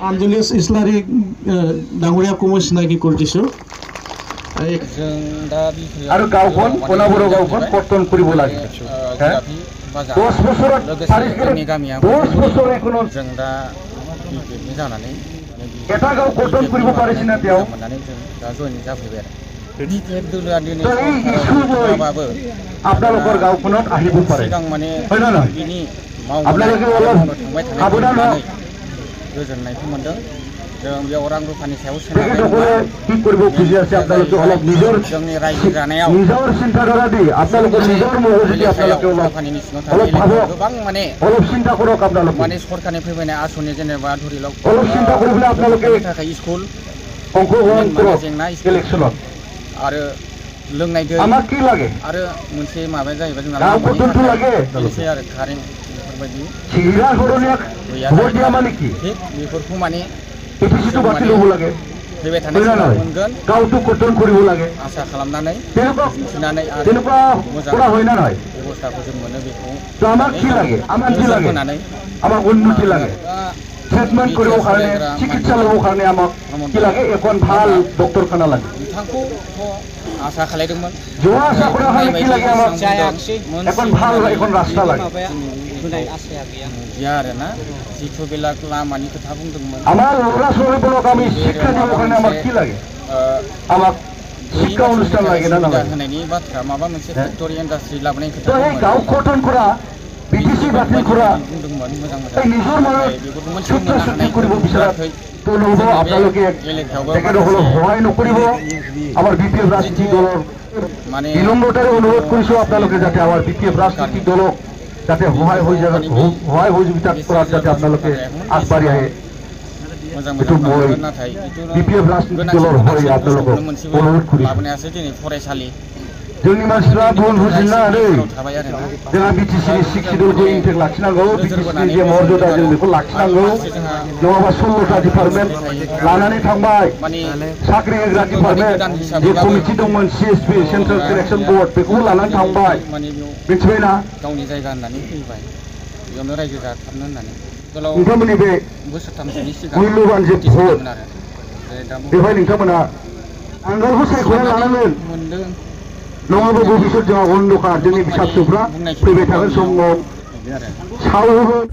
आनजुलियास इस्लारि डांगरियाखौ মই চিনাকি কৰি দিছো আৰু গাঁওখন কোনাবৰৰ গাঁওখন কৰ্তন কৰিব লাগে 10 বছৰত 10 বছৰ এখনত जों दा बिपिएफनि जानानै এটা গাঁও কৰ্তন কৰিব পাৰিছে না তেওঁ मोननानै जों दा জয়েন जाफैबाय आरो बिपिएफ দলआ दिनै सरकारबाबो আপোনালোকৰ গাঁওখনত আহিব পাৰে सिगां माने হয় না নহয় बिनि আপোনালোকে অলপ সাৱধান হওক गोजोननायखौ मोनदों जों बेयाव रां रुफानि सायाव তেখেতসকলে কি কৰিব খুজি আছে আপোনালোকে অলপ নিজৰ जोंनि रायजो जानायाव নিজৰ চিন্তাধাৰা দি আপোনালোকে নিজৰ মগজুদি আপোনালোকে অলপ ভাবক गोबां माने অলপ চিন্তা কৰক আপোনালোকে माने सरकारनि फैबायनाय आसनि जेनेबा धरि लग অলপ চিন্তা কৰিবলৈ আপোনালোকে थाखाय स्कुल অংশগ্ৰহণ কৰক ইলেকশ্যনত आरो लोंनाय दै আমাক কি লাগে आरो मोनसे माबाया जाहैबाय जोंना गाव कतनखौ লাগে मोनसे आरो कारेन्ट बेफोरबायदि सिगिरा गरनिया भोट दिया माने কি बेफोरखौ माने एपिसिटु बातिल होबो লাগে फैबाय थानाय समाव मोनगोन गावथ कतन কৰিব লাগে आसा खालामनानै मिथिनानै जेनेबा পুরা হয় না নয় ব্যবস্থাखौ जों मोनो बेखौ তো আমাক কি লাগে আমাক উন্নতি লাগে ট্রিটমেন্ট কৰিব কাৰণে চিকিৎসা ল'ব কাৰণে আমাক কি লাগে এখন ভাল ডক্টৰখানা লাগে बिथांखौ आसा खालायदोंमोन जों आसा खालामनानै কি লাগে আমাক এখন ভাল এখন রাস্তা লাগে होनाय आसाया गैया आरोना जिथु बेला लामानि खोथा बुंदोंमोन আমার লৰা ছোৱালীবোৰক আমি শিক্ষা দিব কাৰণে আমাক কি লাগে আমাক শিক্ষা অনুষ্ঠান লাগে না না होनायनि बाथ्रा माबा मोनसे फैक्टरि इन्डास्ट्रि लाबोनायनि खोथा তো এই গাঁও কটন কৰা বিটিসি বাতিল কৰা बुंदोंमोन मोजां এই নিজৰ মনত সূত্ৰ সৃষ্টি কৰিব বিচৰা তো নহব আপোনালোকে তেখেতসকলক সহায় নকৰিব আমাৰ বিপিএফ ৰাজনীতি দলৰ মানে বিলম্বতাৰে অনুৰোধ কৰিছো আপোনালোকে যাতে আমাৰ বিপিএফ ৰাজনীতি দলক যাতে সহায় হৈ যায় সহায় সহযোগিতা কৰাত যাতে আপোনালোকে আগবাঢ়ি আহে मोजां মই नाथाय বিপিএফ ৰাজনীতি দলৰ হৈ আপোনালোকক অনুৰোধ কৰিছো लाबोनायासो दिनै फरायसालि जोंनि मानसिफ्रा भुल बुजिना नै जोंहा बिटिसिनि सिक्सिडलखौ इनटेक लाखिनांगौ बिटिसिनि जे मर्यादा जों बेखौ लाखिनांगौ नङाबा 16टा डिपार्टमेन्ट लानानै थांबाय साख्रि होग्रा डिपार्टमेन्ट जे कमिटि दंमोन सिएसपि सेन्ट्रेल सिलेक्शन बोर्ड बेखौबो लानानै थांबाय मिथिबायना गावनि जायगा होननानै फैबाय बेयावनो रायजो जाथारनो होननानै नोंथांमोननि बे बोसोरथामसोनि सिगां मुल्यबान जे भट बेवहाय नोंथांमोना आंगोलखौ सायख'ना लानांगोन मोनदों नङाबा भबिष्यत जोंहा अन्धकार जोंनि फिसा फिसौफ्रा फैबाय थागोन समाव साव होगोन